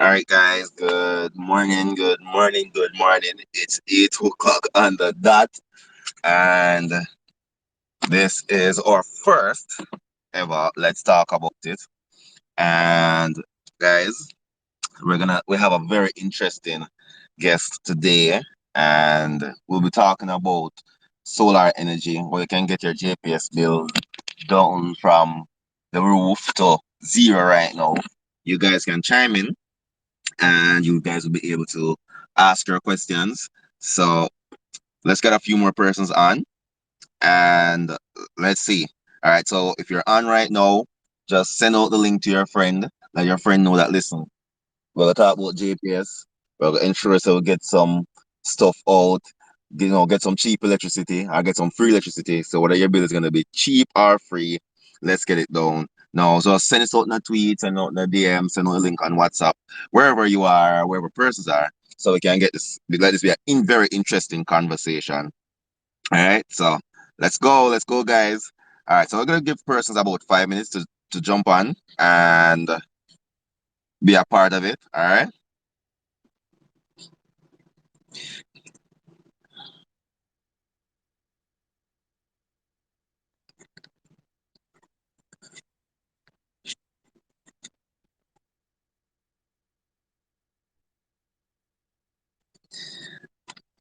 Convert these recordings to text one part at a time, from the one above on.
All right, guys. Good morning. Good morning. Good morning. It's 8 o'clock on the dot, and this is our first ever. Let's talk about it. And guys, we have a very interesting guest today, and we'll be talking about solar energy, where you can get your JPS bill down from the roof to zero right now. You guys can chime in and you guys will be able to ask your questions. So let's get a few more persons on and let's see. All right. So if you're on right now, just send out the link to your friend. Let your friend know that listen, we're gonna talk about JPS. We're gonna ensure so we get some stuff out, get some cheap electricity or get some free electricity. So whether your bill is gonna be cheap or free, let's get it down. Now, so send us out in a tweet, send out in a DM, send out a link on WhatsApp, wherever you are, wherever persons are, so we can get this. Let this be a very interesting conversation. All right, so let's go, guys. All right, so we're gonna give persons about 5 minutes to jump on and be a part of it. All right.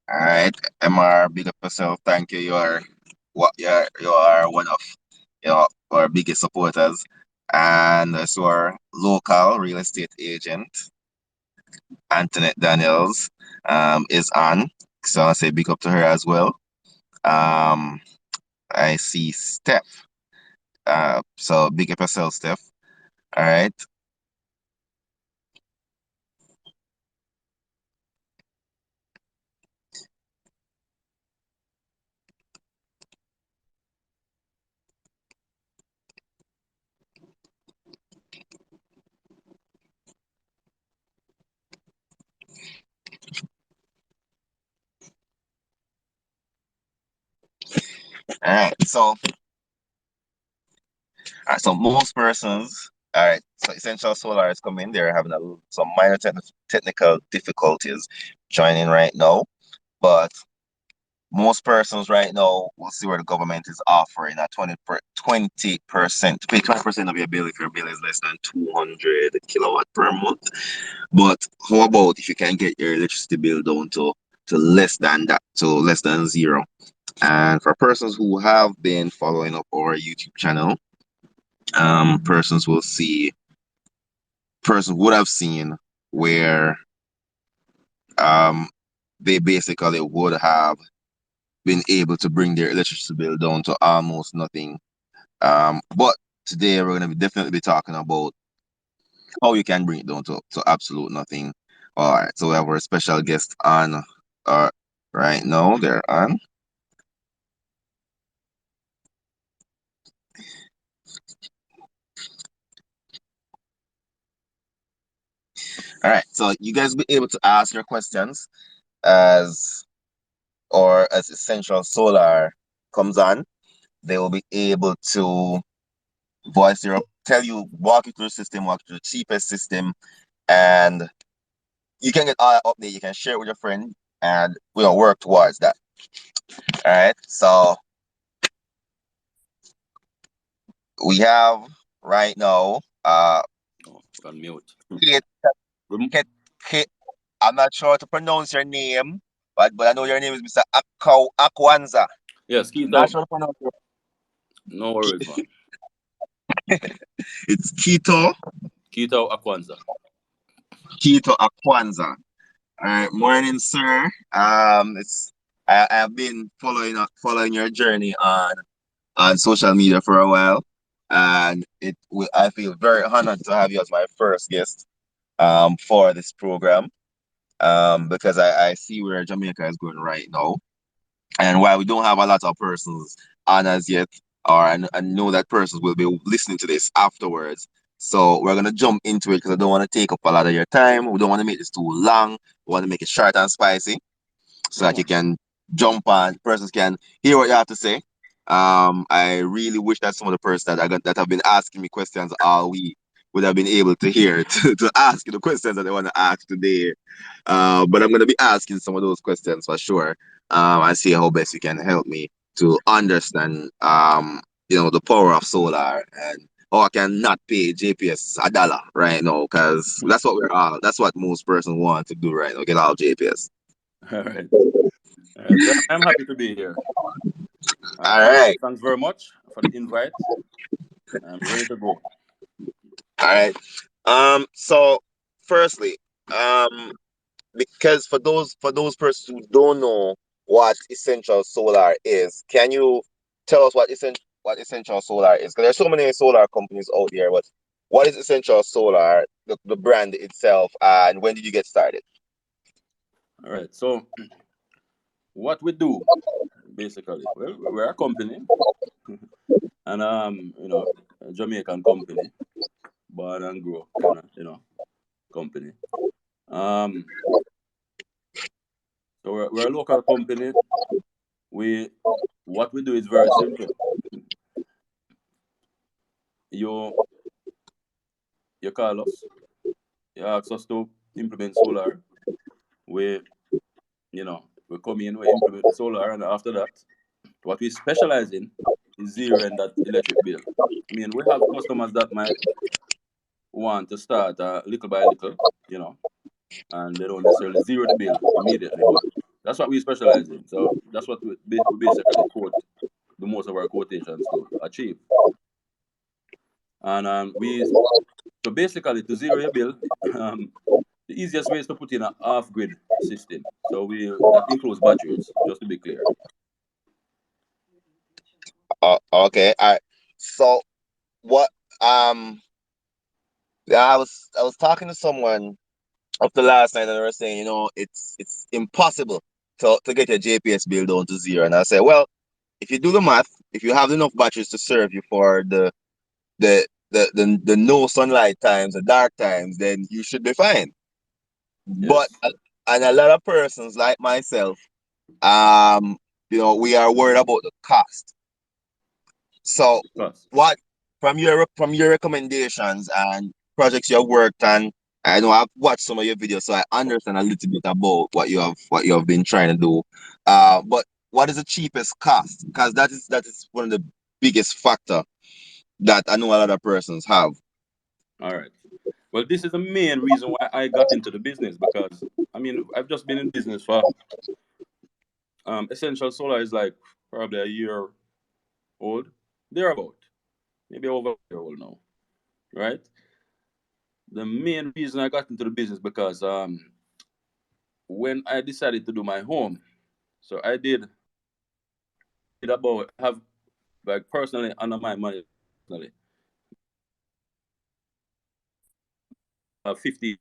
All right, MR, big up yourself. Thank you. You are one of our biggest supporters, and so our local real estate agent Antoinette Daniels is on. So I say big up to her as well. Um, I see Steph. So big up yourself, Steph. All right, all right. So most persons. All right, so Essential Solar is coming. They're having some minor technical difficulties joining right now. But most persons right now will see where the government is offering a 20% to pay 20% of your bill if your bill is less than 200 kilowatt per month. But how about if you can get your electricity bill down to less than that, to less than zero? And for persons who have been following up our YouTube channel, persons will see persons would have seen where um they basically would have been able to bring their electricity bill down to almost nothing. But today we're going to definitely be talking about how you can bring it down to absolute nothing. All right, so we have our special guest on right now. They're on. All right, so you guys will be able to ask your questions as as Essential Solar comes on. They will be able to voice your tell you, walk you through the system, walk you through the cheapest system, and you can get all that update. You can share it with your friend, and we'll work towards that. All right. So we have right now. Oh, on mute. Kate, Kate, Kate, I'm not sure how to pronounce your name, but I know your name is Mr. Akwanza. Yes, Not Keto. sure to pronounce your No worries, man. It's Ketao Akwanza. Keto Akwanza. All right, morning, sir. It's I've been following your journey on social media for a while, and I feel very honored to have you as my first guest for this program because I see where Jamaica is going right now, and while we don't have a lot of persons on as yet, or I know that persons will be listening to this afterwards. So we're gonna jump into it because I don't want to take up a lot of your time. We don't want to make this too long. We want to make it short and spicy so Yeah, that you man. can jump on, persons can hear what you have to say. I really wish that some of the persons that have been asking me questions all week would have been able to hear to ask the questions that they want to ask today. But I'm going to be asking some of those questions for sure. And see how best you can help me to understand, the power of solar and how I can not pay JPS a dollar right now, because that's what most persons want to do right now, get out JPS. All right. All right. So I'm happy to be here. All right. Thanks very much for the invite. I'm ready to go. All right. So firstly, because for those persons who don't know what essential solar is, can you tell us what essential solar is? Because there's so many solar companies out there, but what is essential solar, the brand itself, and when did you get started? All right. So what we do basically, well, we're a company, and a Jamaican company, born and grow kind of company. So we're a local company. What we do is very simple. You call us, you ask us to implement solar. We we come in, we implement the solar, and after that, what we specialize in is zeroing that electric bill. I mean, we have customers that might want to start little by little, and they don't necessarily zero the bill immediately, but that's what we specialize in. So that's what we basically quote the most of our quotations to achieve. And so basically to zero your bill, the easiest way is to put in a half grid system. So that includes batteries, just to be clear. Okay. All right. So what? Um. Yeah, I was talking to someone up the last night, and they were saying, it's impossible to get your JPS bill down to zero. And I said, well, if you do the math, if you have enough batteries to serve you for the no sunlight times, the dark times, then you should be fine. But Yes. and a lot of persons like myself, um, we are worried about the cost. So Plus. what from your recommendations and projects you have worked on, I know I've watched some of your videos, so I understand a little bit about what you have been trying to do. But what is the cheapest cost? Because that is one of the biggest factor that I know a lot of persons have. All right. Well, this is the main reason why I got into the business, because I mean I've just been in business for Essential Solar is like probably a year old, thereabout, maybe over a year old now, right? The main reason I got into the business because when I decided to do my home, so I did about have like personally under my money personally 50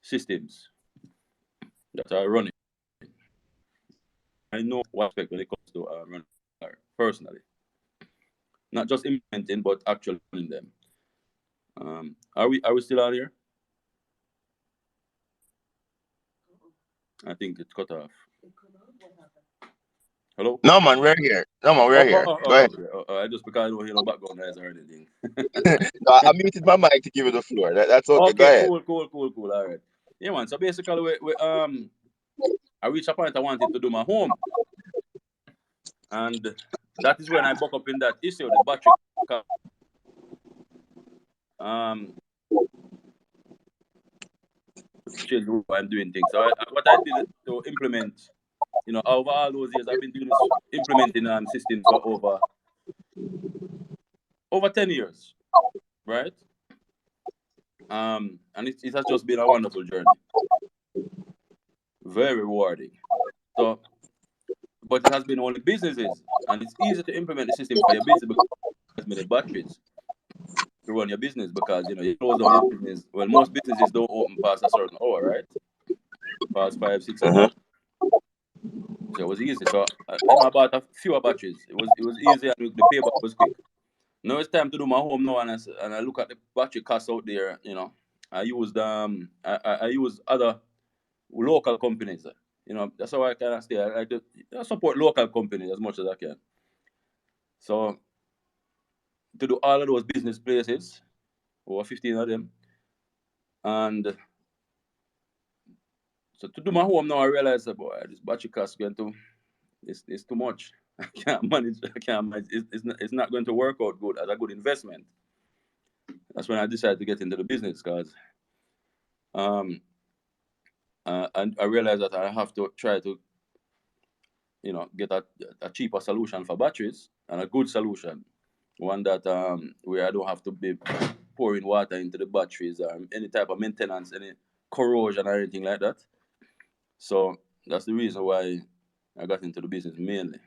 systems that are running. I know what I expect when it comes to running personally, not just implementing but actually running them. Are we still on here? I think it cut off. Hello. No man, we're here. No man, we're here. Go ahead. Okay. I just because I don't hear no background noise or anything. No, I muted my mic to give you the floor. That's okay. Go Okay, ahead. cool. All right. Yeah, man. So basically, I reached a point I wanted to do my home, and that is when I buck up in that issue, the battery. Um, change the way I'm doing things. So what I did to implement, over all those years, I've been doing this implementing systems for over 10 years, right? And it has just been a wonderful journey, very rewarding. So, but it has been only businesses, and it's easy to implement the system for your business because there's many batteries to run your business, because you close down your business. Well, most businesses don't open past a certain hour, right? Past 5, 6 o'clock. So it was easy. So I bought a few batteries. It was easy, and the payback was quick. Now it's time to do my home now, and I look at the battery costs out there. I used I use other local companies. That's how I kind of stay. I like to support local companies as much as I can. So to do all of those business places, over 15 of them. And so to do my home now, I realized that, boy, this battery cost going to, it's too much. I can't manage. It's not going to work out good as a good investment. That's when I decided to get into the business, because and I realized that I have to try to, get a cheaper solution for batteries, and a good solution, one that where I don't have to be pouring water into the batteries or any type of maintenance, any corrosion or anything like that. So that's the reason why I got into the business mainly.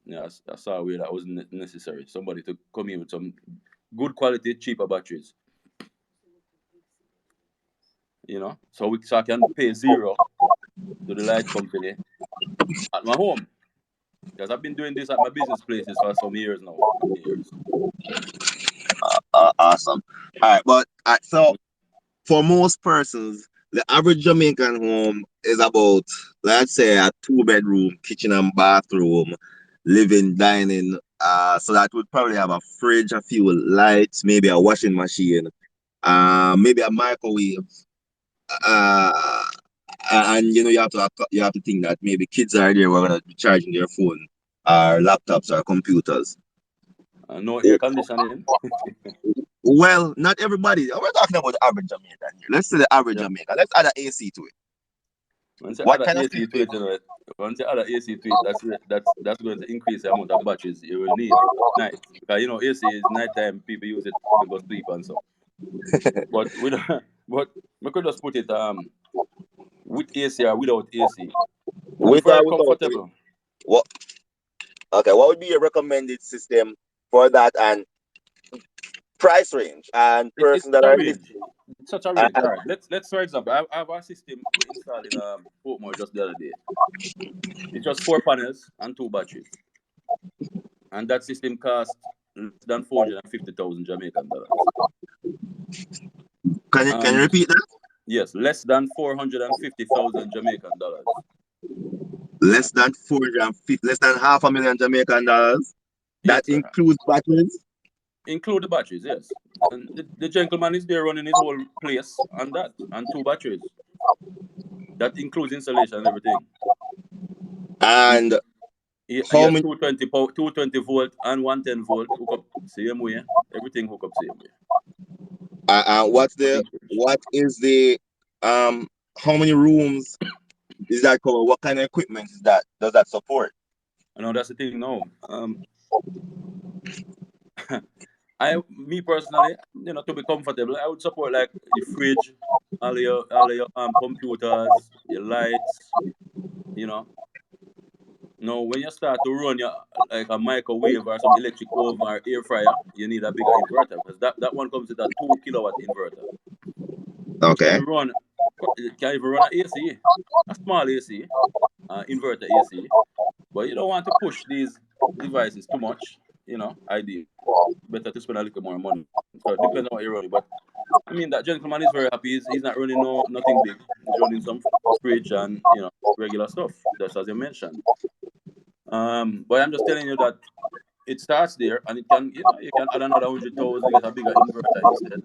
Yeah, I saw where that wasn't necessary. Somebody to come in with some good quality, cheaper batteries. So I can pay zero to the light company at my home, because I've been doing this at my business places for some years now, many years. Awesome. All right, but so for most persons, the average Jamaican home is about, let's say, a two-bedroom, kitchen and bathroom, living, dining. So that would probably have a fridge, a few lights, maybe a washing machine, maybe a microwave. Uh, and you have to think that maybe kids are there who are gonna be charging their phone, or laptops, or computers. No air conditioning. Well, not everybody. We're talking about the average Jamaican here. Let's say the average Yeah. Jamaican. Let's add an AC to it. Once you What add a kind of AC to it, once you add a AC to it, that's going to increase the amount of batteries you will need at night. Because AC is nighttime, people use it to go sleep and so. But but we could just put it with AC or without AC. I'm with or very without it? comfortable. What? Okay. What would be your recommended system for that, and price range, and It's person that such a are range. listening? It's such a range. And All right. Let's for example, I have a system we installed in Portmore just the other day. It's just 4 panels and 2 batteries, and that system cost less than 450,000 Jamaican dollars. can you repeat that? Yes, less than 450,000 Jamaican dollars. Less than 450, less than half a million Jamaican dollars. That Yes, sir. includes batteries. Include the batteries, yes. And the gentleman is there running his whole place on that, and 2 batteries. That includes installation and everything. He, And he how has many? 220 volt and 110 volt hook up same way. Everything hook up same way. What's the Nothing change. what is the how many rooms is that cover? What kind of equipment is that? Does that support? I know that's the thing now. Me personally, to be comfortable, I would support like the fridge, all your computers, your lights, you know. Now, when you start to run your like a microwave or some electric oven or air fryer, you need a bigger inverter, because that one comes with a 2 kilowatt inverter, which Okay. can even run an AC, a small AC, inverter AC. But you don't want to push these devices too much, ideally. Better to spend a little more money. So it depends on what you're running. But I mean, that gentleman is very happy. He's not running nothing big. He's running some fridge and regular stuff, just as you mentioned. But I'm just telling you that it starts there, and it can you can add another 100,000, get a bigger inverter instead.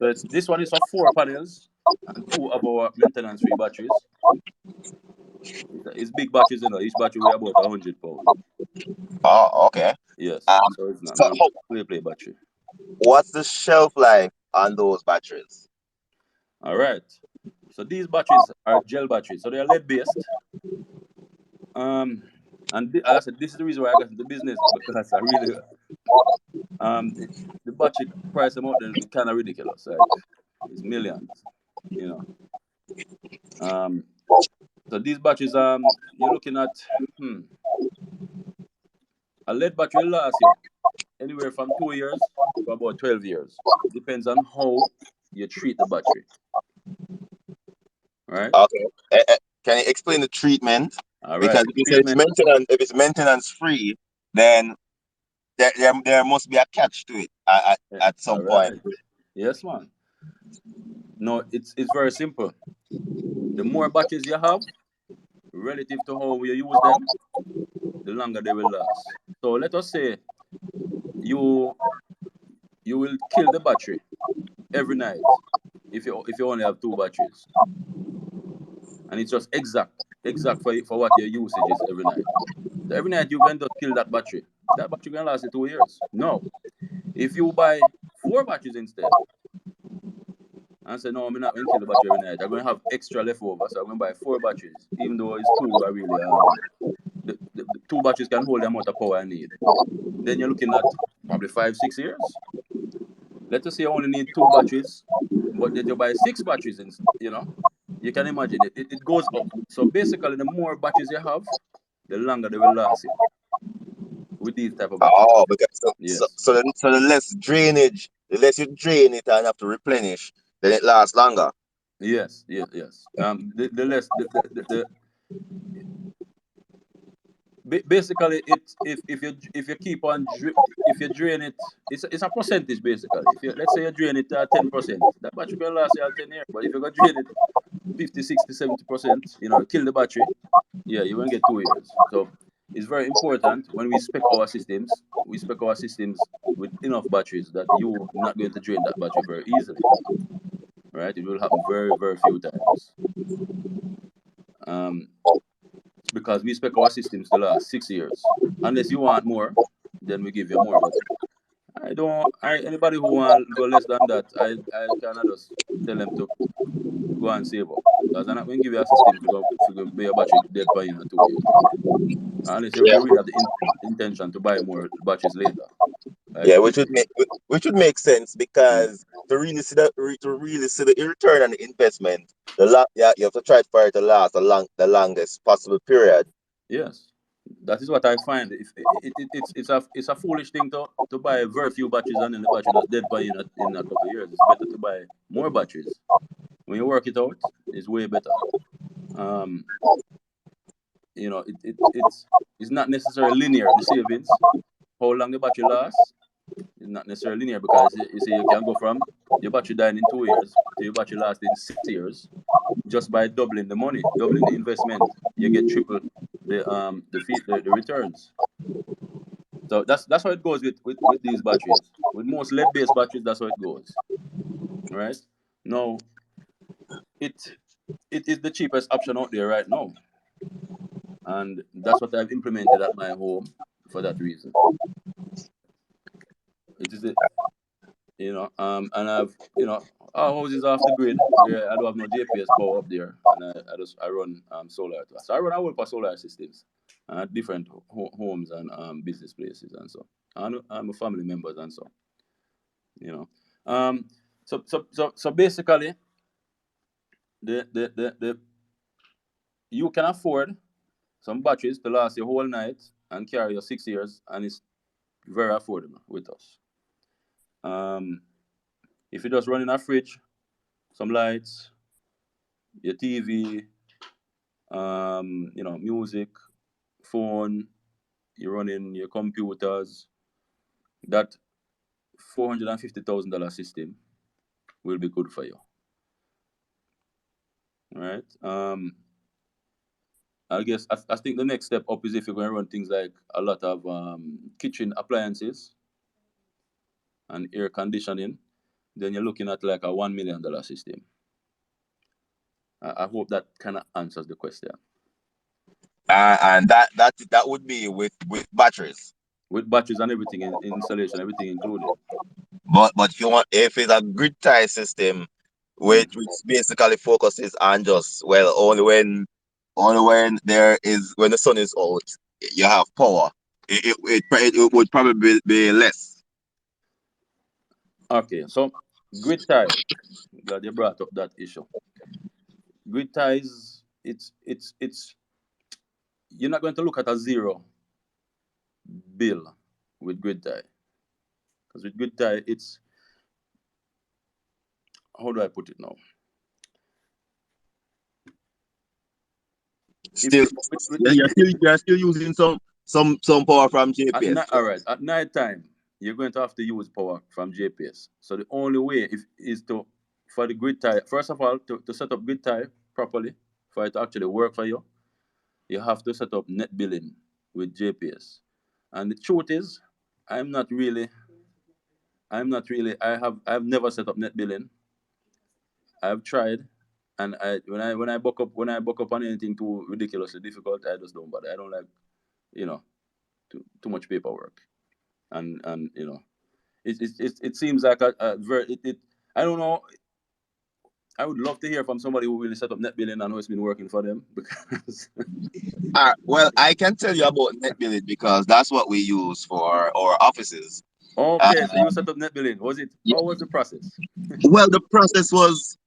So this one is for 4 panels and 2 of our maintenance-free batteries. It's big batteries, Each battery weigh about 100 pounds. Oh, okay. Yes, Um, so it's not so a play battery. what's the shelf life on those batteries? All right. So these batteries are gel batteries, so they are lead based. Like I said, this is the reason why I got into business, because I really the battery price them out there is kind of ridiculous. Like, it's millions, you know. So these batteries, you're looking at a lead battery will last you anywhere from 2 years to about 12 years. Depends on how you treat the battery, right? Okay. Can you explain the treatment? All right. Because The if you say treatment. if it's maintenance free, then there must be a catch to it at All some point. right. Yes, man. No, it's very simple. The more batteries you have, relative to how you use them, the longer they will last. So let us say you you will kill the battery every night if you only have 2 batteries, and it's just exact for what your usage is every night. So every night you can just kill that battery. That battery can last you 2 years. No, if you buy 4 batteries instead, and say no, I'm not going to kill the battery every night. I'm going to have extra leftover, so I'm going to buy 4 batteries, even though it's two are really the 2 batteries can hold the amount of power I need. Then you're looking at probably 5-6 years. Let us say you only need 2 batteries, but that you buy 6 batteries, and you can imagine it goes up. So basically, the more batteries you have, the longer they will last you with these type of batteries. Oh, because Yes, so the less drainage, the less you drain it and have to replenish, then it lasts longer. yes, yes, yes. The less basically it if you keep on if you drain it, it's a percentage basically. If you let's say you drain it at 10%, that battery can last you 10 years. But if you go drain it 50, 60, 70%, kill the battery, yeah, you won't get 2 years. So it's very important when we spec our systems. We spec our systems with enough batteries that you're not going to drain that battery very easily, right? It will happen very, very few times. Um, because we spec our systems to last 6 years. Unless you want more, then we give you more. But I don't. Anybody who want go less than that, I cannot just tell them to go and save up. Because I'm not going to give you a system to go be a battery dead by in 2 years. Unless you Yeah, really have the intention to buy more batteries later. Like yeah, if which would make sense because to really see the return on the investment, yeah, you have to try for it to last the longest possible period. yes, that is what I find. If it's a foolish thing to buy very few batteries and then the battery just dead by in a couple of years. It's better to buy more batteries. When you work it out, it's way better. Um, it's not necessarily linear. The savings, how long the battery lasts, is not necessarily linear because you see you can go from your battery dying in 2 years to your battery lasting 6 years just by doubling the money, doubling the investment. You get triple the returns. So that's how it goes with these batteries. With most lead-based batteries, that's how it goes. Right? Now, it it is the cheapest option out there right now. And that's what I've implemented at my home for that reason. It is and our house is off the grid where I don't have no JPS power up there, and I run solar to us. So I run a whole solar systems at different homes and business places and so. And I'm a family members and so, you know. Um, so basically, the you can afford some batteries to last your whole night and carry you 6 years, and it's very affordable with us. Um, if you just run in a fridge, some lights, your TV, music, phone, you're running your computers, that $450,000 system will be good for you, right? I guess I think the next step up is if you're going to run things like a lot of kitchen appliances and air conditioning, then you're looking at like a $1 million system. I hope that kind of answers the question. And that would be with batteries. With batteries and everything in installation, everything included. But if it's a grid tie system, which basically focuses on just when the sun is out, you have power. It would probably be less. Okay, so grid tie. Glad you brought up that issue. Grid ties, it's you're not going to look at a zero bill with grid tie because with grid tie, it's how do I put it now? If Still, you're still using some power from JPS. all right, at night time, you're going to have to use power from JPS. So the only way is to for the grid tie. First of all, to set up grid tie properly for it to actually work for you, you have to set up net billing with JPS. And the truth is, I'm not really I'm not really. I've never set up net billing. I've tried, and when I buck up on anything too ridiculously difficult, I just don't bother. I don't like, you know, too much paperwork, and it seems like a very it. I don't know. I would love to hear from somebody who really set up net billing and who has been working for them because. Well, I can tell you about NetBillet because that's what we use for our offices. Uh, Okay, so you set up net billing. Was it? yeah. How was the process? Well, the process was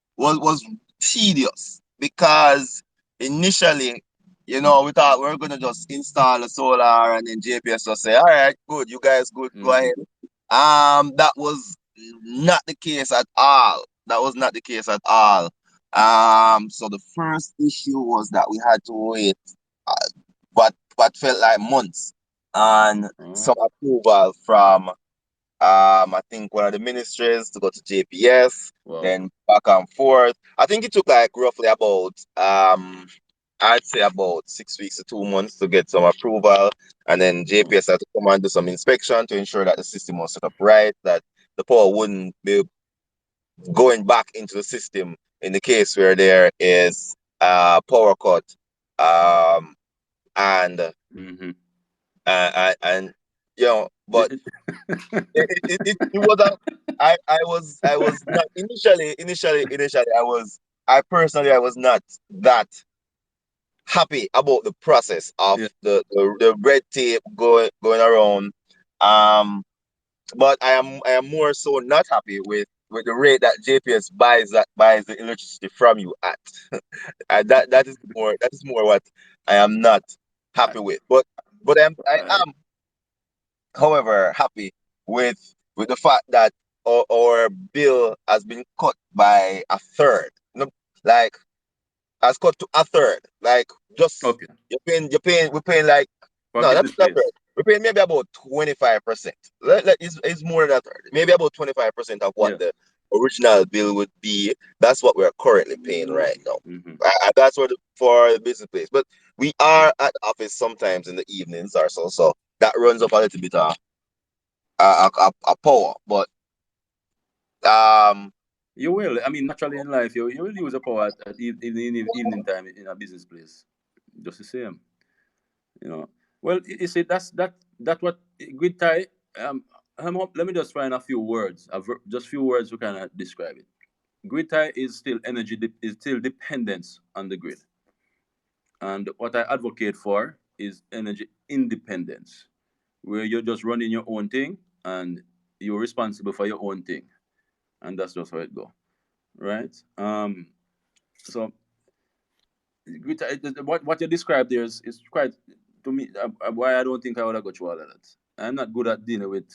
tedious because initially, we thought we were gonna just install the solar and then JPS will say, "All right, good, you guys good, go Mm-hmm. ahead." That was not the case at all. That was not the case at all. So the first issue was that we had to wait uh, what felt like months on Oh, some approval from I think one of the ministries to go to JPS, wow. then back and forth. I think it took like roughly about I'd say about 6 weeks to 2 months to get some approval, and then Oh, JPS had to come and do some inspection to ensure that the system was set up right, that the power wouldn't be going back into the system in the case where there is power cut, um, and mm-hmm. and but It- it was a I was not initially I was not that happy about the process of yeah. the red tape going around. um but I am more so not happy with the rate that JPS buys the electricity from you at. That is more what I am not I, happy with, but I I, am however happy with the fact that our bill has been cut by a third. No, like has cut to a third. Like just okay. we're paying like For a no, that's business not a third. place. We're paying maybe about 25%. It's more than a third. Maybe about 25% of what Yeah. the original bill would be. That's what we're currently paying right now. Mm-hmm. That's for the business place. But we are at the office sometimes in the evenings or so. So that runs up a little bit of a power. But um, You will. I mean, naturally in life, you will use a power in the evening time in a business place. Just the same. You know. Well, you see, that what grid tie. Let me just find a few words. Just few words to kind of describe it. Grid tie is still is still dependence on the grid, and what I advocate for is energy independence, where you're just running your own thing and you're responsible for your own thing, and that's just how it go, right? So what you described there is quite to me why I don't think I would have got through all of that. I'm not good at dealing with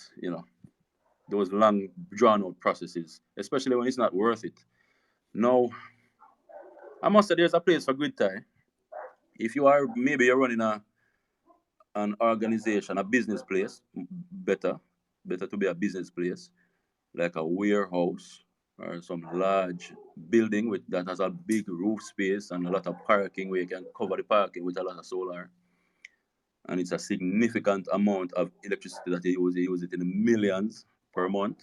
those long drawn out processes, especially when it's not worth it. No, I must say there's a place for grid tie. If you are maybe you're running an organization, a business place, better to be a business place like a warehouse or some large building with that has a big roof space and a lot of parking where you can cover the parking with a lot of solar, and it's a significant amount of electricity that you use it in the millions per month,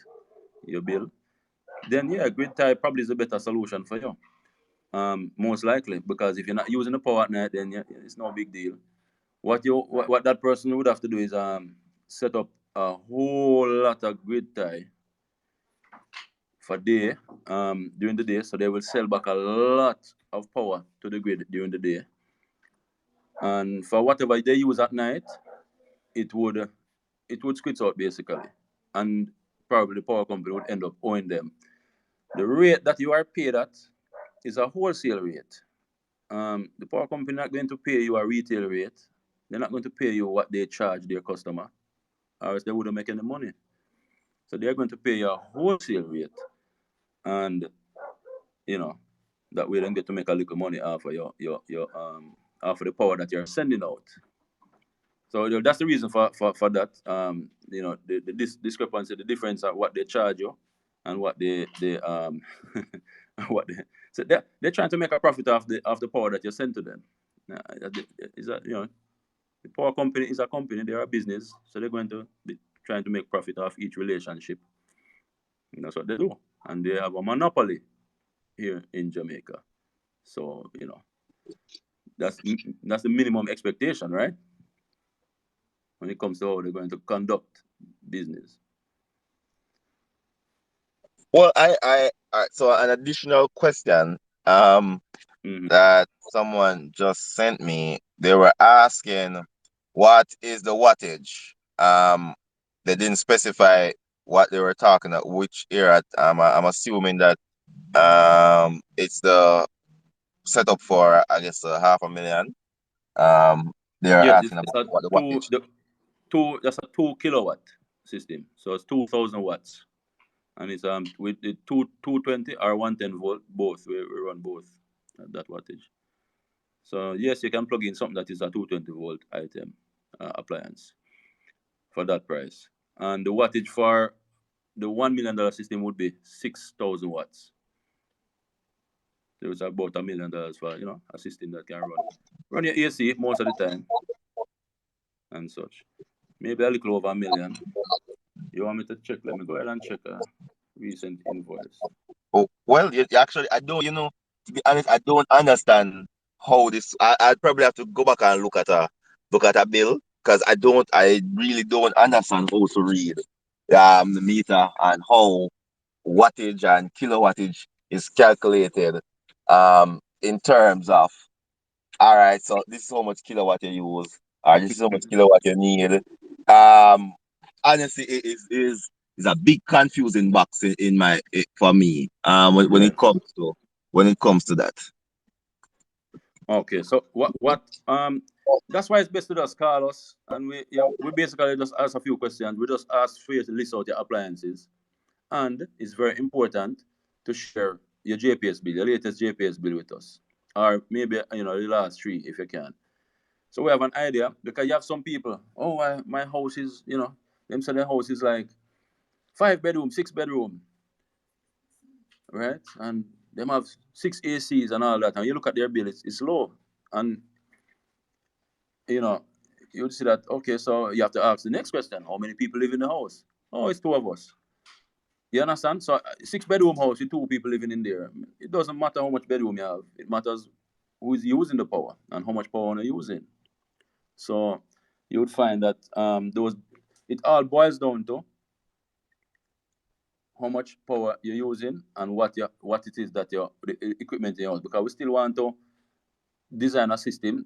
your bill, then yeah, grid tie probably is a better solution for you. Most likely, because if you're not using the power at night, then yeah, it's no big deal. What that person would have to do is set up a whole lot of grid tie for day during the day, so they will sell back a lot of power to the grid during the day, and for whatever they use at night, it would it would squeeze out basically, and probably the power company would end up owing them. The rate that you are paid at is a wholesale rate. The power company not going to pay you a retail rate. They're not going to pay you what they charge their customer, or else they wouldn't make any money. So they're going to pay you a wholesale rate, and you know that way then get to make a little money off of your off of the power that you're sending out. So that's the reason for that. The discrepancy, the difference of what they charge you and what they what they so they're trying to make a profit off the power that you send to them. Is that the power company is a company, they're a business, so they're going to be trying to make profit off each relationship. And that's what they do. And they have a monopoly here in Jamaica. So, that's that's the minimum expectation, right? When it comes to how they're going to conduct business. Well, so an additional question Hmm. that someone just sent me. They were asking, what is the wattage? They didn't specify what they were talking about, which era. I'm assuming that it's the setup for, I guess, 500,000. They are Yes, asking it's about a what the wattage. that's a 2 kilowatt system. So it's 2,000 watts. And it's with the 220 or 110 volt, both. We run both at that wattage. So yes, you can plug in something that is a 220 volt item appliance for that price. And the wattage for the $1 million system would be 6,000 watts. There is about $1 million for a system that can run your AC most of the time and such. Maybe a little over a million. You want me to check? Let me go ahead and check a recent invoice. Oh, well, actually, I don't, to be honest, I don't understand how this. I'd probably have to go back and look at a bill, because I really don't understand how to read the meter and how wattage and kilowattage is calculated in terms of, all right, so this is how much kilowatt you use, or this is how much kilowatt you need. Um, Honestly, it is a big confusing box for me. When it Yes. comes to that. Okay. So that's why it's best to just call us, and we basically just ask a few questions. We just ask for you to list out your appliances, and it's very important to share your JPS bill, your latest JPS bill with us, or maybe the last three if you can. So we have an idea, because you have some people. Oh, my house is them say their house is like 5 bedroom, 6 bedroom, right? And them have six ACs and all that. And you look at their bill, it's low. And you know, you'll see that, okay, so you have to ask the next question: how many people live in the house? Oh, it's two of us. You understand? So 6 bedroom house with two people living in there. It doesn't matter how much bedroom you have. It matters who is using the power and how much power you're using. So you would find that those it all boils down to how much power you're using and what it is that your the equipment you use, because we still want to design a system.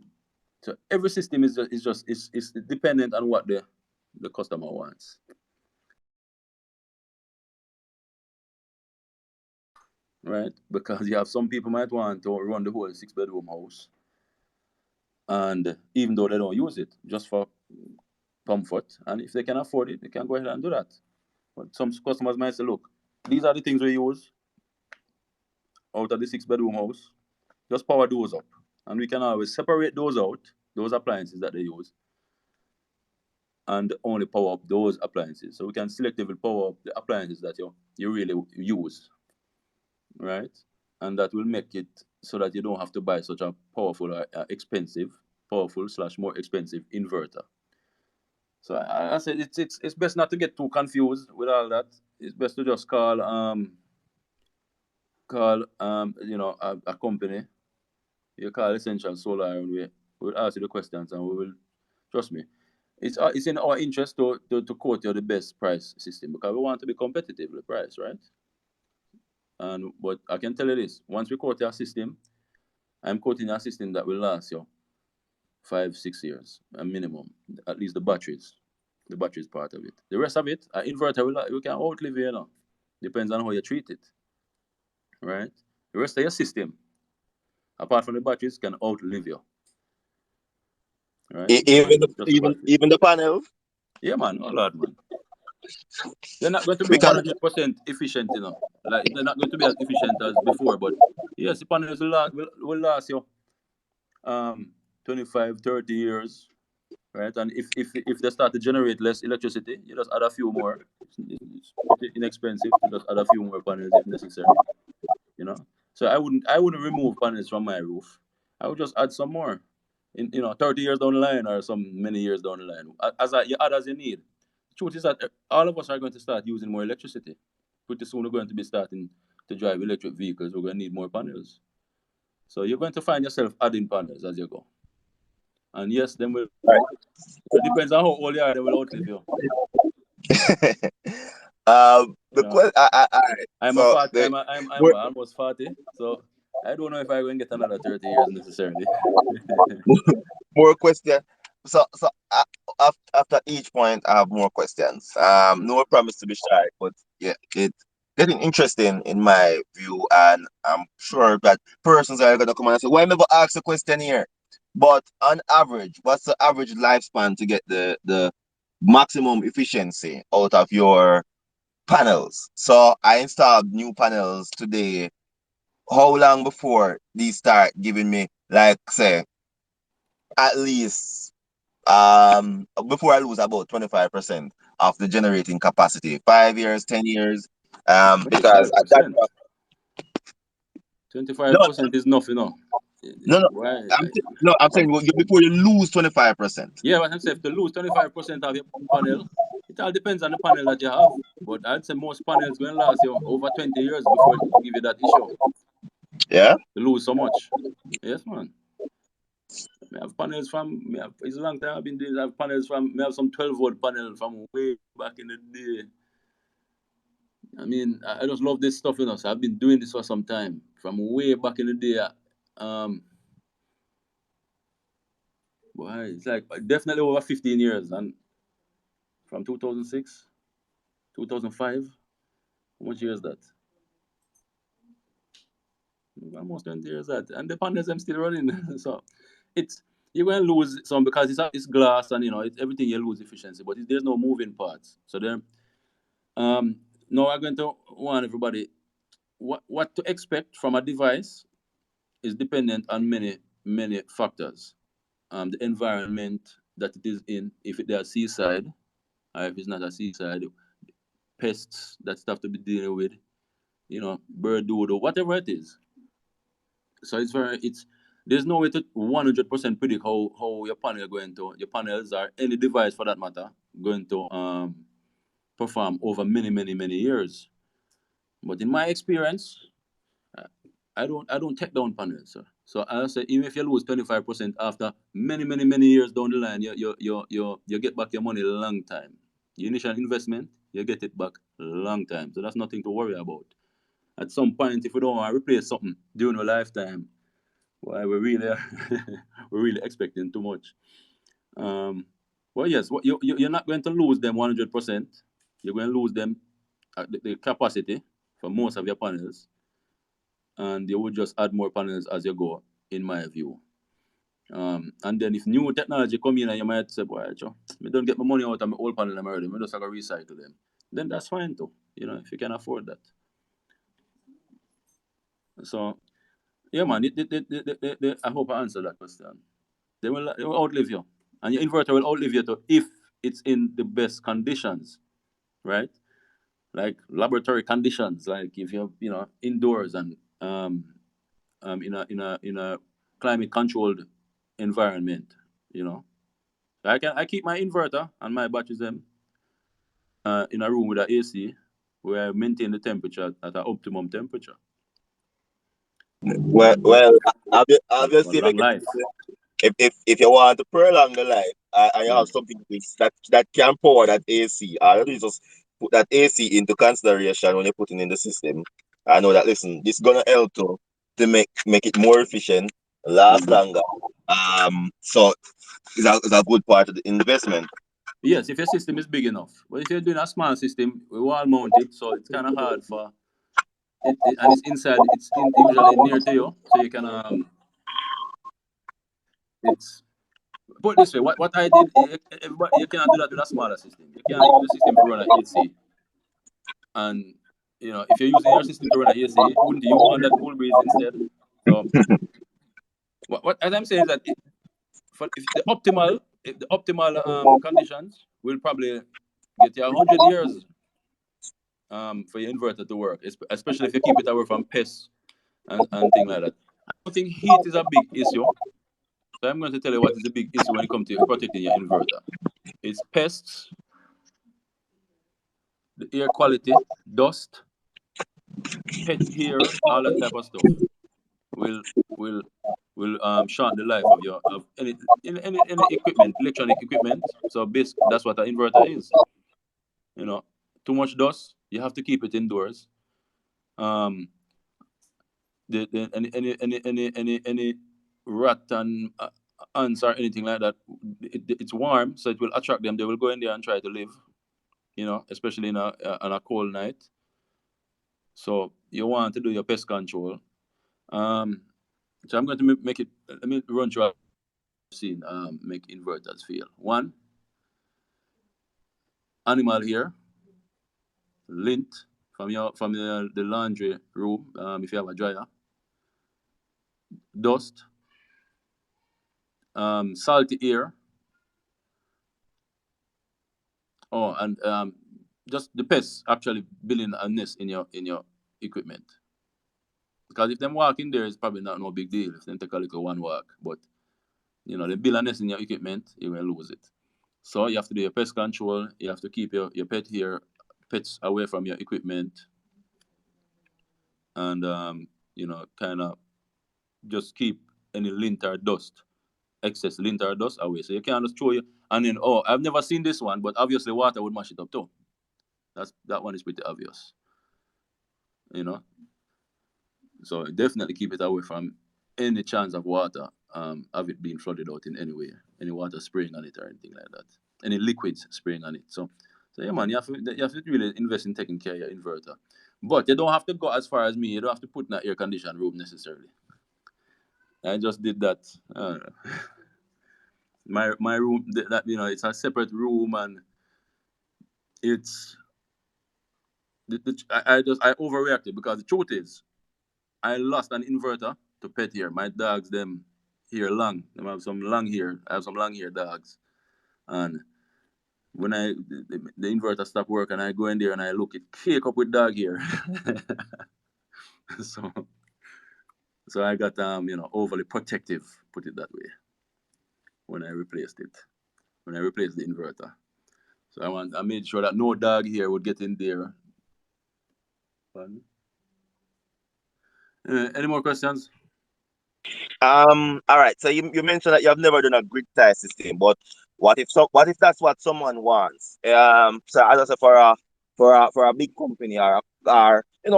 So every system is dependent on what the customer wants, right? Because you have some people might want to run the whole 6 bedroom house, and even though they don't use it, just for comfort, and if they can afford it, they can go ahead and do that. But some customers might say, look, these are the things we use out of the 6 bedroom house. Just power those up, and we can always separate those out, those appliances that they use, and only power up those appliances. So we can selectively power up the appliances that you really use, right? And that will make it so that you don't have to buy such a powerful, powerful slash more expensive inverter. So I said it's best not to get too confused with all that. It's best to just call a company. You call Essential Solar, and we'll ask you the questions, and we will, trust me. It's in our interest to quote you the best price system, because we want to be competitively priced, right? And but I can tell you this: once we quote your system, I'm quoting a system that will last you 5 6 years a minimum, at least the batteries part of it. The rest of it, an inverter we can outlive you, depends on how you treat it, right? The rest of your system, apart from the batteries, can outlive you, right? So Even it's just a battery. even the panels, Yeah, man. Oh Lord, man. They're not going to be because 100% efficient, Like they're not going to be as efficient as before, but yes, the panels will last you 25, 30 years, right? And if they start to generate less electricity, you just add a few more. It's pretty inexpensive to just add a few more panels if necessary, you know. So I wouldn't remove panels from my roof. I would just add some more in 30 years down the line, or some many years down the line. You add as you need. The truth is that all of us are going to start using more electricity. pretty soon we're going to be starting to drive electric vehicles. We're going to need more panels. So you're going to find yourself adding panels as you go. And yes, then will. It depends on how old you are. They will outlive you. The question. I'm a So fat. I'm almost 40. So I don't know if I'm going to get another 30 years necessarily. more question. So after each point, I have more questions. No promise to be shy, but yeah, it's getting interesting in my view, and I'm sure that persons are gonna come and say, "Why never ask a question here?" But on average, what's the average lifespan to get the maximum efficiency out of your panels? So I installed new panels today. How long before these start giving me, like, say, at least before I lose about 25% of the generating capacity? 5 years, 10 years? Because at that 25%. no, 25% is nothing, no, no. Why? I'm saying before you lose 25%. Yeah, what I'm saying, to lose 25% of your panel, it all depends on the panel that you have. But I'd say most panels going to last you over 20 years before it give you that issue. Yeah. To lose so much. Yes, man. I have panels from, it's a long time I've been doing. I have panels from, I have some 12-volt panel from way back in the day. I mean, I just love this stuff, So I've been doing this for some time, from way back in the day. Boy, it's like definitely over 15 years, and from 2006, 2005. How much years that? Almost 20 years that, and the panels I'm still running. So it's you're going to lose some because it's glass and it's everything you lose efficiency, but there's no moving parts. So then, now I'm going to warn everybody what to expect from a device is dependent on many factors. The environment that it is in, if it's a seaside, or if it's not a seaside, pests that you have to be dealing with, bird dodo, whatever it is. So it's there's no way to 100% predict how your panels or any device for that matter going to perform over many years. But in my experience, uh, I don't take down panels, sir. So I say even if you lose 25% after many years down the line, you get back your money a long time. Your initial investment, you get it back a long time. So that's nothing to worry about. At some point, if we don't want to replace something during our lifetime, why we're really we're really expecting too much. Um, well, yes, you're not going to lose them 100%. You're going to lose them at the capacity for most of your panels, and you will just add more panels as you go, in my view. And then if new technology come in and you might say, boy, Joe, me don't get my money out of my old panel already, me just have to recycle them. Then that's fine too, if you can afford that. So yeah, man, I hope I answered that question. They will outlive you, and your inverter will outlive you too if it's in the best conditions, right? Like laboratory conditions, like if you're indoors and in a climate controlled environment, you know. I keep my inverter and my batteries them in a room with an AC where I maintain the temperature at an optimum temperature Well, for obviously, long life. if you want to prolong the life, and you Yeah. have something that can power that AC, all you do is just put that AC into consideration when you're putting in the system. I know that. Listen, this gonna help to make it more efficient, last Mhm. longer. So it's a good part of the investment. Yes, if your system is big enough. But if you're doing a small system, we wall mounted, so it's kind of hard for and it's inside. Usually near to you, so you can It's put it this way. What I did, everybody, you cannot do that with a smaller system. You can't use a system to run an AC, and if you're using your system to run an AC, wouldn't you want that cool breeze instead? So what as I'm saying is that if the optimal conditions will probably get you 100 years for your inverter to work, especially if you keep it away from pests and things like that. I don't think heat is a big issue. So I'm going to tell you what is a big issue when it comes to protecting your inverter. It's pests, the air quality, dust, pet hair, all that type of stuff will will shorten the life of your of any equipment, electronic equipment. So that's what an inverter is. You know, too much dust, you have to keep it indoors. Um, any rat and ants or anything like that, it's warm, so it will attract them. They will go in there and try to live. You know, especially in on a cold night. So you want to do your pest control. Um, so I'm going to make it. Let me run through. I've seen make inverters fail. One, animal hair, lint from the laundry room. If you have a dryer, dust, salty air. Oh, and just the pests actually building a nest in your equipment. Because if them walk in there, it's probably not no big deal. If they take a little one walk, but you know, they build a nest in your equipment, you will lose it. So you have to do your pest control. You have to keep your pets away from your equipment, and you know, kind of just keep any lint or dust, excess lint or dust away. So you can't just throw you. And then, oh, I've never seen this one, but obviously water would mash it up too. That one is pretty obvious, you know. So definitely keep it away from any chance of water, of it being flooded out in any way, any water spraying on it or anything like that, any liquids spraying on it. So yeah, man, you have to really invest in taking care of your inverter. But you don't have to go as far as me. You don't have to put in an air conditioned room necessarily. I just did that. My room, that you know, it's a separate room, and it's I overreacted because the truth is I lost an inverter to pet hair. My dogs them hair long. Them have some long hair. I have some long hair dogs, and when the inverter stopped working, I go in there and I look it cake up with dog hair. so so I got overly protective, put it that way, when I replaced it. When I replaced the inverter. So I made sure that no dog hair would get in there. Pardon? Any more questions? All right. So you mentioned that you have never done a grid tie system, but what if that's what someone wants? So as I said, for a big company or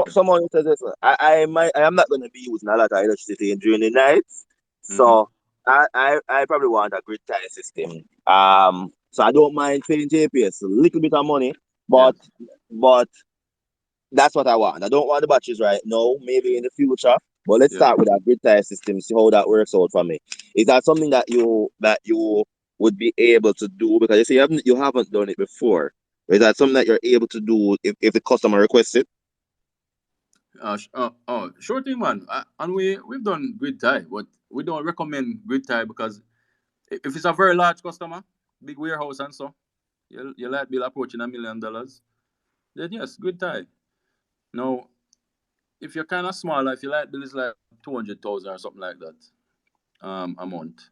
someone who says, "Listen, I am not going to be using a lot of electricity during the nights, Mm-hmm. so I probably want a grid tie system. So I don't mind paying JPS a little bit of money, but Yes. but that's what I want. I don't want the batteries right now, maybe in the future. But let's Yeah. start with our grid tie system, see how that works out for me. Is that something that you would be able to do? Because you haven't done it before. Is that something that you're able to do if the customer requests it? Sure thing, man. And we've done grid tie, but we don't recommend grid tie because if it's a very large customer, big warehouse and so, your light bill approaching $1 million, then yes, grid tie. Now, if you're kind of small, if your light bill is like 200,000 or something like that, a month,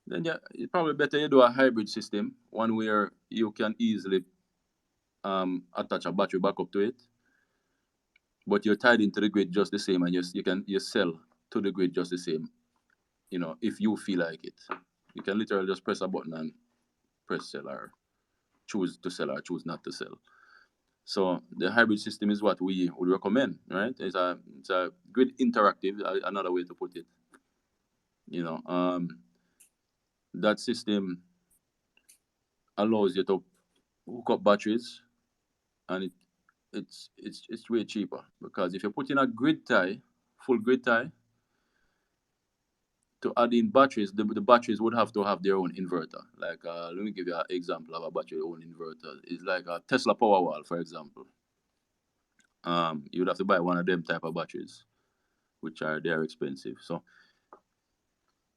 then yeah, it's probably better you do a hybrid system, one where you can easily attach a battery backup to it, but you're tied into the grid just the same, and you sell to the grid just the same. You know, if you feel like it, you can literally just press a button and press sell or choose to sell or choose not to sell. So the hybrid system is what we would recommend, right? It's a grid interactive, another way to put it. You know, that system allows you to hook up batteries, and it's way cheaper because if you put in a grid tie, full grid tie, to add in batteries, the batteries would have to have their own inverter. Like, let me give you an example of a battery own inverter. It's like a Tesla Powerwall, for example. You'd have to buy one of them type of batteries, which are they're expensive. So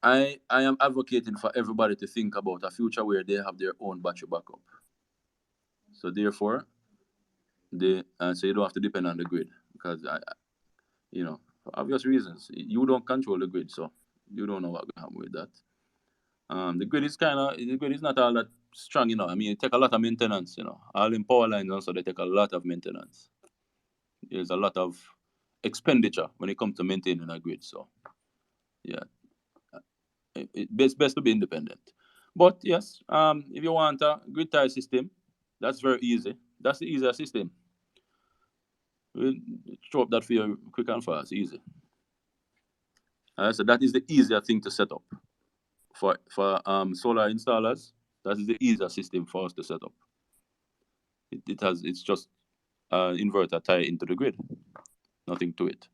I am advocating for everybody to think about a future where they have their own battery backup. So therefore, so you don't have to depend on the grid because for obvious reasons, you don't control the grid, so you don't know what will happen with that. The grid is not all that strong, I mean, it take a lot of maintenance, all in power lines also they take a lot of maintenance. There's a lot of expenditure when it comes to maintaining a grid. So yeah, it's best to be independent. But yes, if you want a grid tie system, that's very easy. That's the easier system. We'll throw up that for you quick and fast, easy. So that is the easier thing to set up for solar installers. That is the easier system for us to set up. It's just inverter tie into the grid, nothing to it.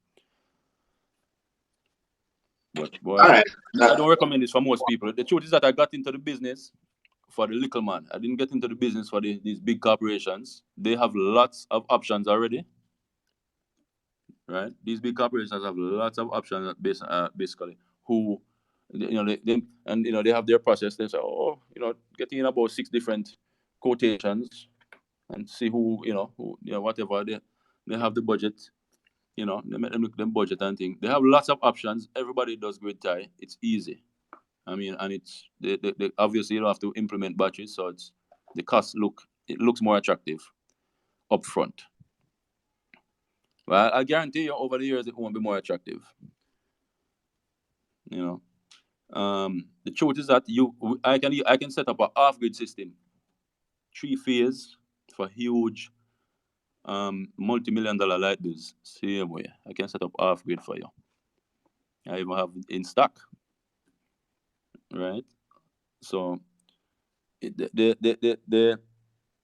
But boy, All right. I don't recommend this for most people. The truth is that I got into the business for the little man. I didn't get into the business for these big corporations. They have lots of options already, right? These big corporations have lots of options basically who they have their process. They say, oh, getting in about 6 different quotations and see who whatever they have the budget. They make them look them budget and thing. They have lots of options. Everybody does grid tie. It's easy. I mean, and it's they obviously you don't have to implement batteries, so it's the cost looks more attractive up front. Well, I guarantee you, over the years, it won't be more attractive. You the truth is that I can set up a half grid system, 3 phase for huge multi-million-dollar light bills. Same way, I can set up half grid for you. I even have it in stock, right? So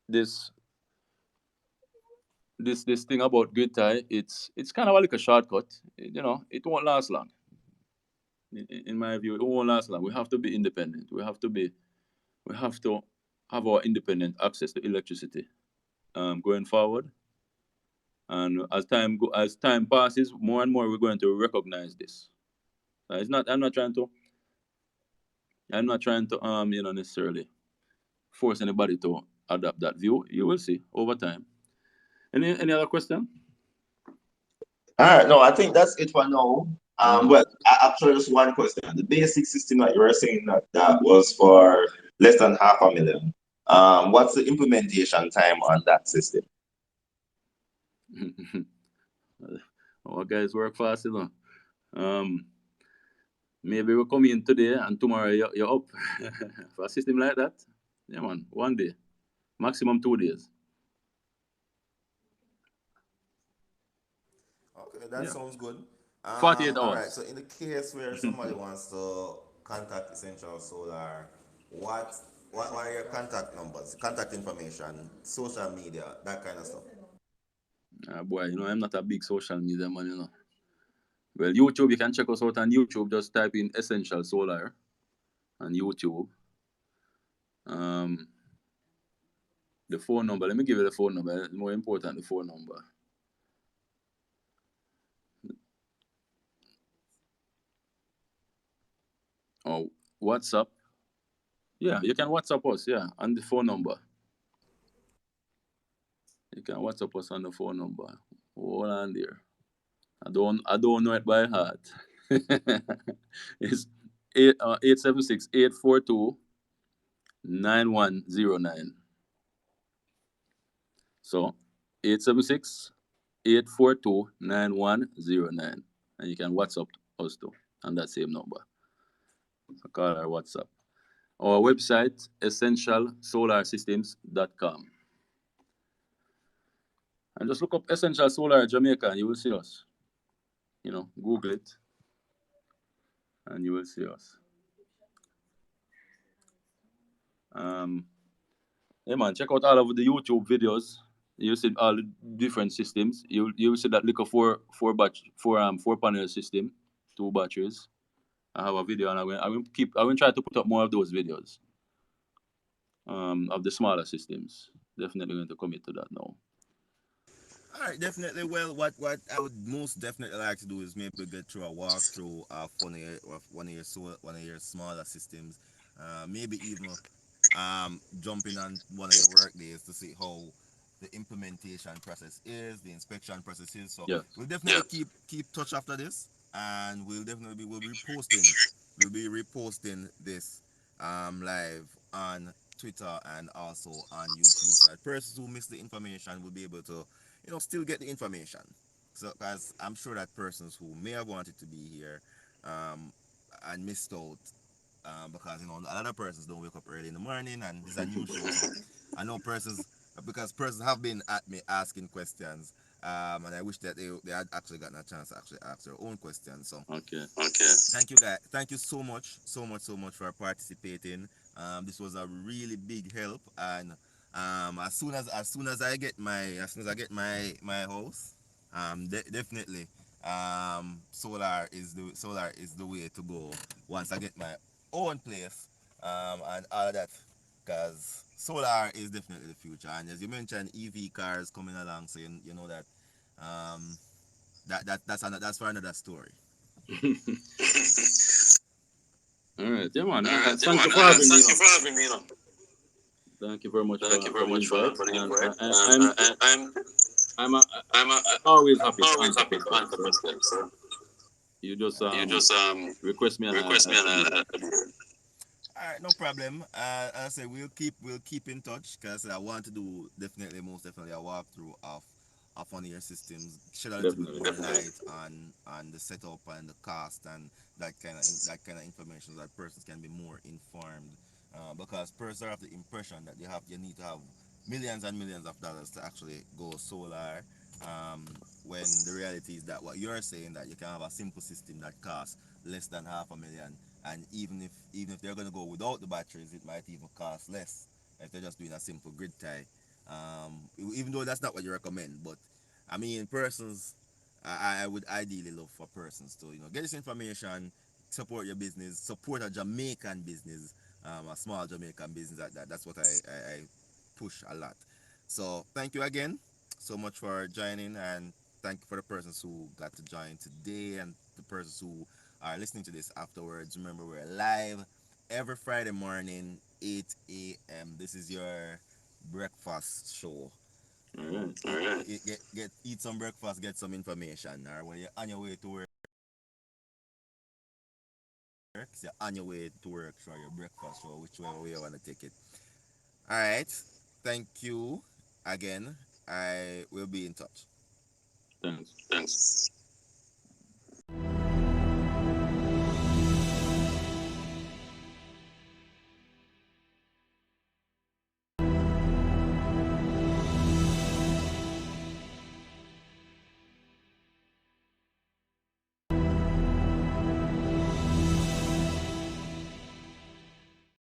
this this thing about grid tie, it's kind of like a shortcut. It won't last long. In my view, it won't last long. We have to be independent. We have to have our independent access to electricity going forward. And as time passes, more and more we're going to recognize this. It's not. I'm not trying to. I'm not trying to necessarily force anybody to adopt that view. You will see over time. Any other question? All right. No, I think that's it for now. Mm-hmm. Well, actually, just one question. The basic system that you were saying that was for less than 500,000. What's the implementation time on that system? Our guys work fast. Um, Maybe we'll come in today and tomorrow you're up. For a system like that, yeah, man, 1 day, maximum 2 days. Okay, that Yeah, sounds good. 48 All right. hours. So in the case where somebody wants to contact Essential Solar, what are your contact numbers, contact information, social media, that kind of stuff? Boy, I'm not a big social media man. Well, YouTube, you can check us out on YouTube. Just type in Essential Solar on YouTube. Um, the phone number. Let me give you the phone number. It's more important, the phone number. Or WhatsApp. Yeah, you can WhatsApp us. Yeah, on the phone number. You can WhatsApp us on the phone number. Hold on there. I don't know it by heart. It's 876-842-9109. So 876-842-9109. And you can WhatsApp us too on that same number. So call our WhatsApp. Our website, essentialsolarsystems.com. And just look up Essential Solar Jamaica and you will see us. Google it and you will see us. Um, yeah, man, check out all of the YouTube videos. You see all the different systems. You will see that little four panel system, 2 batteries. I have a video, and I will try to put up more of those videos. Of the smaller systems. Definitely going to commit to that now. All right, definitely. Well, what I would most definitely like to do is maybe get through a walkthrough of one of your smaller systems, maybe even jumping on one of your work days to see how the implementation process is, the inspection process is. So Yeah. we'll definitely keep touch after this, and we'll be reposting this live on Twitter and also on YouTube. So that persons who miss the information will be able to still get the information. So, because I'm sure that persons who may have wanted to be here, um, and missed out, because a lot of persons don't wake up early in the morning, and this is a new show. So I know persons, because persons have been at me asking questions, and I wish that they had actually gotten a chance to actually ask their own questions. So Okay. okay, thank you guys, thank you so much, so much for participating. This was a really big help, and as soon as I get my house, definitely, solar is the way to go once I get my own place, and all of that, because solar is definitely the future. And as you mentioned, EV cars coming along, so you know that, um, that's for another story. All right, yeah, man. All right, yeah, Thank man. you for having me. Thank you for having me. Thank you very much Thank you for very the much invite, for the and invite. I'm I'm always happy to always answer happy to questions. answer So questions. So you just you just request me and request me I and should be there. I'll be here. All right, no problem. I say we'll keep in touch, because I want to do definitely, most definitely, a walkthrough of one of your systems, shed a little bit Definitely. more light on the setup and the cost and that kind of information, so that persons can be more informed. Because persons are of the impression that you need to have millions and millions of dollars to actually go solar. When the reality is that what you're saying, that you can have a simple system that costs less than half a million, and even if they're going to go without the batteries, it might even cost less if they're just doing a simple grid tie. Even though that's not what you recommend, but I mean, persons, I would ideally love for persons to get this information, support your business, support a Jamaican business, a small Jamaican business. That's what I push a lot. So thank you again so much for joining, and thank you for the persons who got to join today, and the persons who are listening to this afterwards. Remember, we're live every Friday morning, 8 a.m. This is your breakfast show. All right. All right. Eat some breakfast, get some information. Or when you're on your way to work, so you're on your way to work, try your breakfast show, whichever way you want to take it. All right. Thank you again. I will be in touch. Thanks. Thanks.